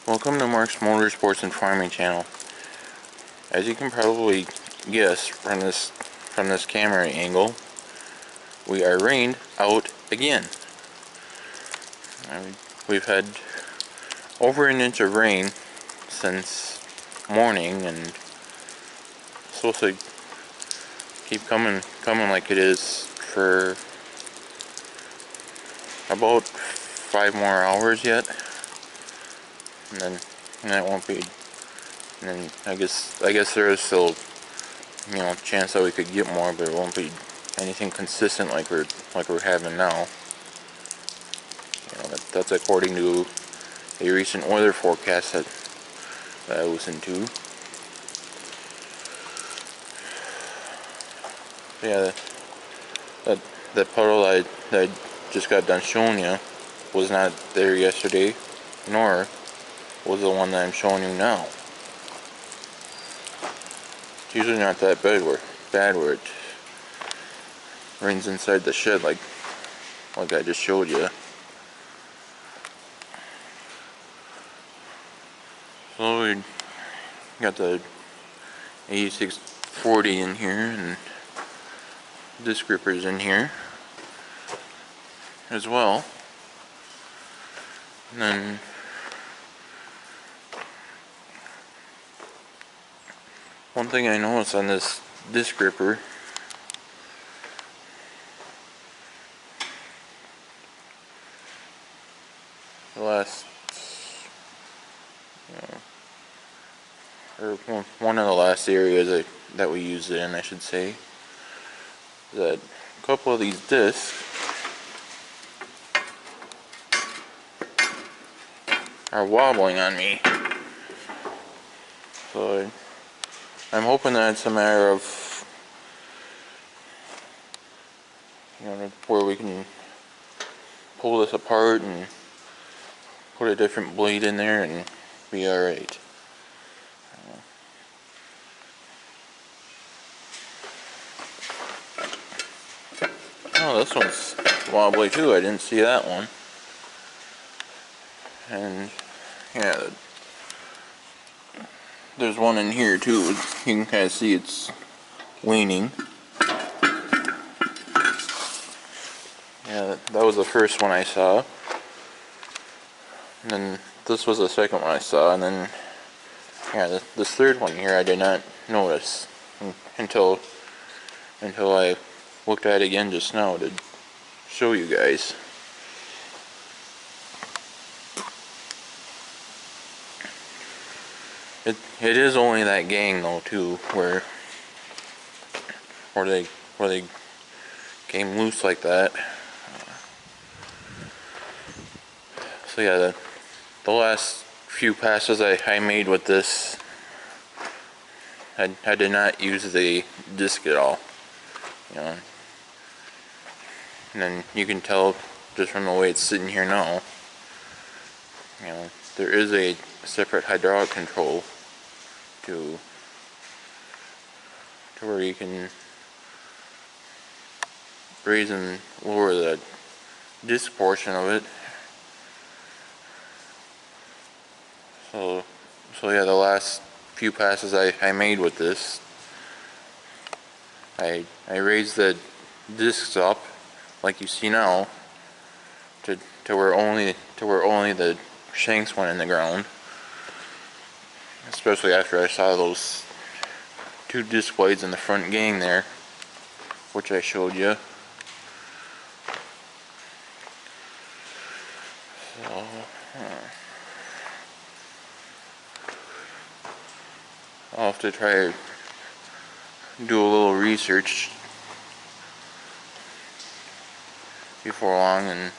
Welcome to Mark's Motorsports and Farming channel. As you can probably guess from this camera angle, we are rained out again. We've had over an inch of rain since morning, and it's supposed to keep coming like it is for about 5 more hours yet. And that won't be. And then I guess there is still, chance that we could get more, but it won't be anything consistent like we're having now. That's according to a recent weather forecast that I listened to. Yeah, that puddle that I just got done showing you was not there yesterday, nor was the one that I'm showing you now. It's usually not that bad where it rains inside the shed like I just showed you. So we got the 8640 in here, and disc grippers in here as well. And then one thing I noticed on this disc gripper, the last, or one of the last areas that we used it in, I should say, that a couple of these discs are wobbling on me. So I'm hoping that it's a matter of, where we can pull this apart and put a different blade in there and be alright. Oh, this one's wobbly too. I didn't see that one. And yeah, there's one in here too. You can kind of see it's leaning. Yeah, that was the first one I saw. And then this was the second one I saw. And then, yeah, this third one here I did not notice until I looked at it again just now to show you guys. It is only that gang though too, where they came loose like that. So yeah, the last few passes I made with this, I did not use the disc at all. And then you can tell just from the way it's sitting here now. There is a separate hydraulic control to where you can raise and lower the disc portion of it. So yeah, the last few passes I made with this, I raised the discs up like you see now to where only the shanks went in the ground. Especially after I saw those 2 disc blades in the front gang there, which I showed you. So, I'll have to try to do a little research before long, and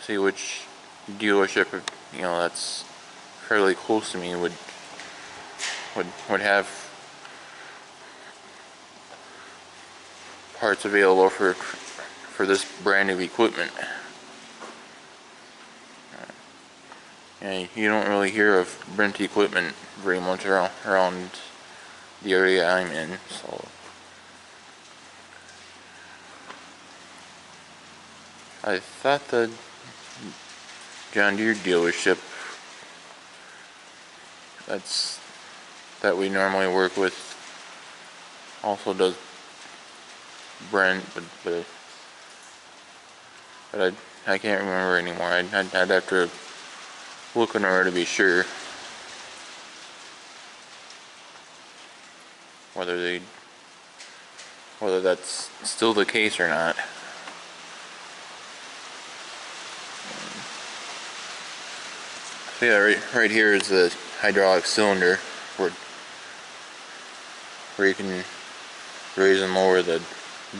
see which dealership that's fairly close to me would have parts available for this brand new equipment. And you don't really hear of Brent equipment very much around the area I'm in, so I thought the John Deere dealership that we normally work with also does Brent, but I can't remember anymore. I'd have to look in order to be sure whether that's still the case or not. So yeah, right here is the hydraulic cylinder where you can raise and lower the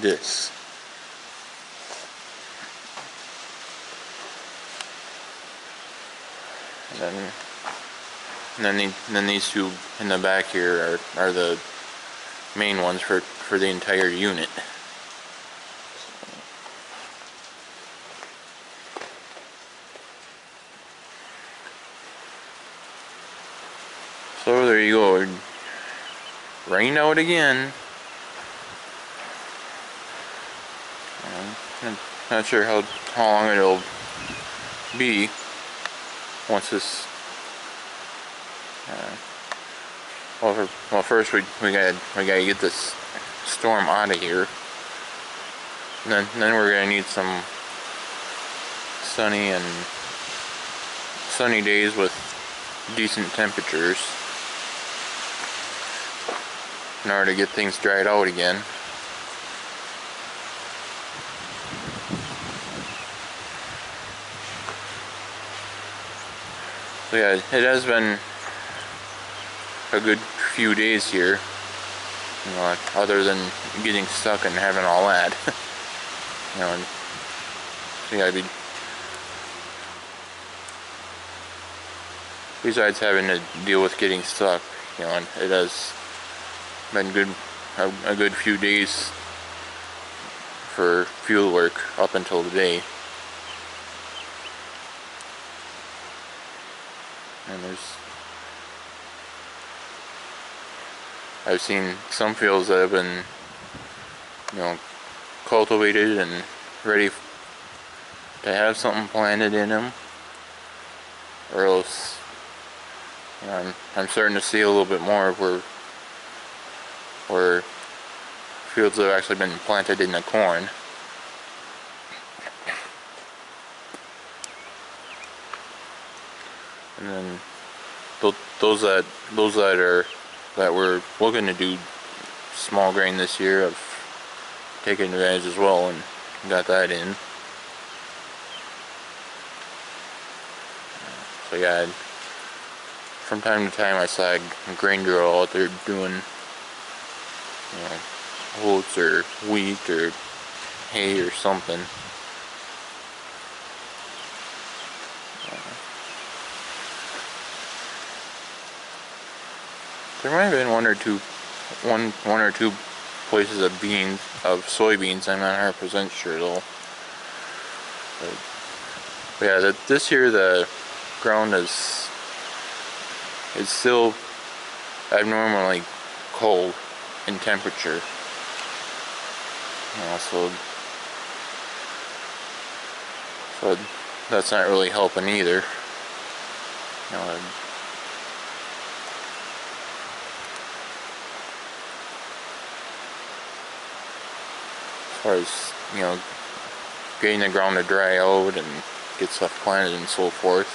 discs. And then these two in the back here are the main ones for the entire unit. So there you go. Rained out again. I'm not sure how long it'll be once this. Well, first we gotta get this storm out of here. And then we're gonna need some sunny days with decent temperatures in order to get things dried out again. So yeah, it has been a good few days here, you know, other than getting stuck and having all that. You know, and so yeah, besides having to deal with getting stuck, you know, and it has been a good few days for field work up until today. And I've seen some fields that have been, you know, cultivated and ready to have something planted in them, or else, you know, I'm starting to see a little bit more where fields have actually been planted in the corn. And then those that were looking to do small grain this year have taken advantage as well and got that in. So yeah, from time to time I saw a grain girl out there doing, you know, oats or wheat or hay or something. There might have been one or two places of soybeans. I'm not 100% sure though. But yeah, this year the ground is still abnormally cold in temperature. You know, so that's not really helping either. You know, as far as, you know, getting the ground to dry out and get stuff planted and so forth.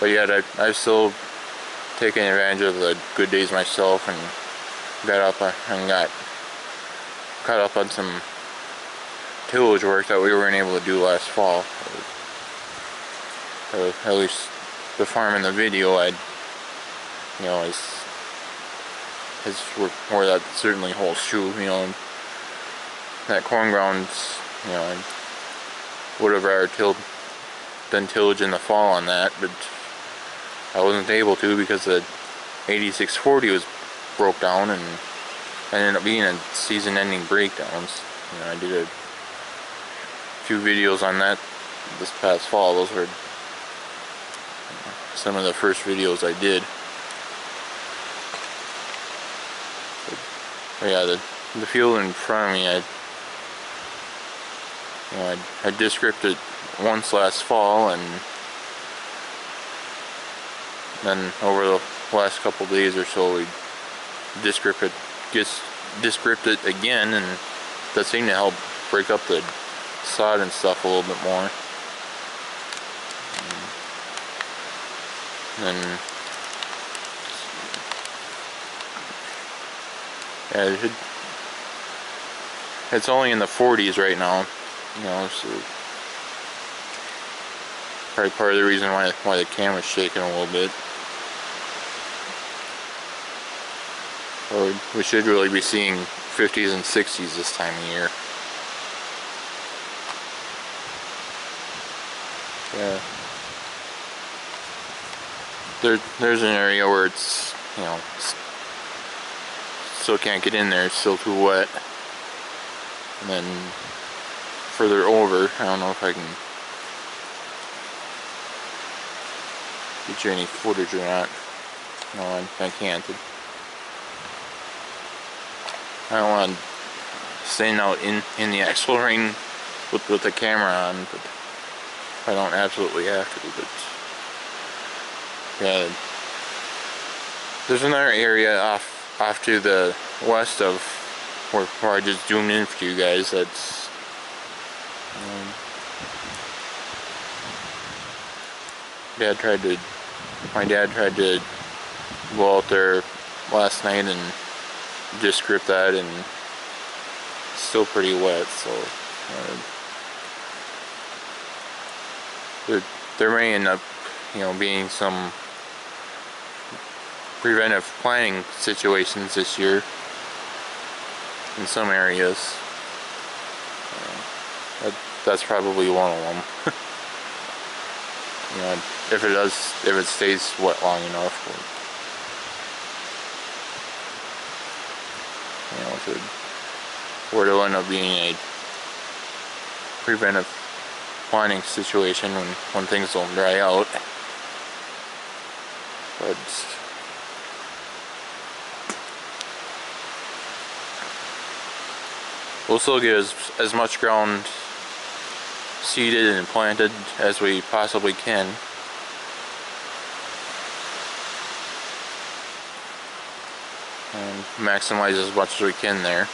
But yet I've still taken advantage of the good days myself and got caught up on some tillage work that we weren't able to do last fall. At least the farm in the video you know, where that certainly holds true. You know, that corn ground's, you know, I would have rather done tillage in the fall on that, but I wasn't able to because the 8640 was broke down and ended up being a season-ending breakdowns. You know, I did a few videos on that this past fall. Those were some of the first videos I did. But yeah, the field in front of me, You know, I disc ripped it once last fall, and then over the last couple days or so we disc ripped it again, and that seemed to help break up the sod and stuff a little bit more. And yeah, it's only in the 40s right now, you know, so probably part of the reason why the camera's shaking a little bit. Or we should really be seeing 50s and 60s this time of year. Yeah. There's an area where it's, you know, still can't get in there, it's still too wet. And then further over, I don't know if I can get you any footage or not. No, I can't. I don't want to stand out in the actual rain with the camera on, but I don't absolutely have to. But yeah, there's another area off to the west of where I just zoomed in for you guys. That's my dad tried to go out there last night and just rip that, and it's still pretty wet, so there may end up, you know, being some preventive planning situations this year in some areas. That's probably one of them. You know, if it stays wet long enough. You know, where it'll end up being a preventive planning situation when things don't dry out. But we'll still get as much ground seeded and planted as we possibly can. And maximize as much as we can there.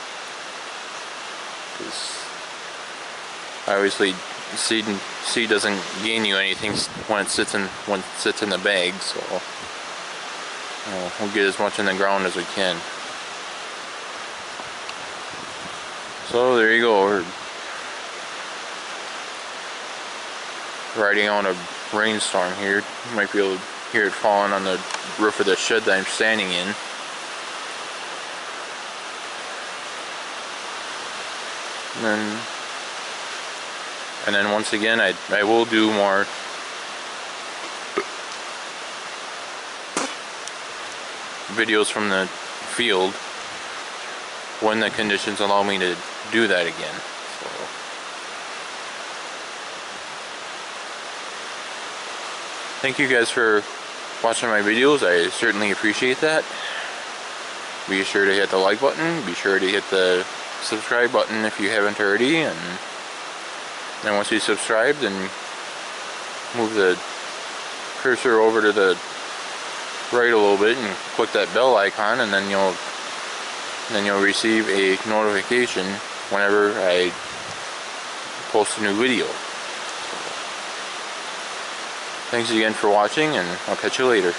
Because obviously seed doesn't gain you anything when it sits in the bag, so we'll get as much in the ground as we can. So there you go. We're riding on a rainstorm here. You might be able to hear it falling on the roof of the shed that I'm standing in. And then once again, I will do more videos from the field when the conditions allow me to do that again. So, thank you guys for watching my videos. I certainly appreciate that. Be sure to hit the like button. Be sure to hit the subscribe button if you haven't already, and then once you subscribe, then move the cursor over to the right a little bit and click that bell icon, and then you'll receive a notification whenever I post a new video. Thanks again for watching, and I'll catch you later.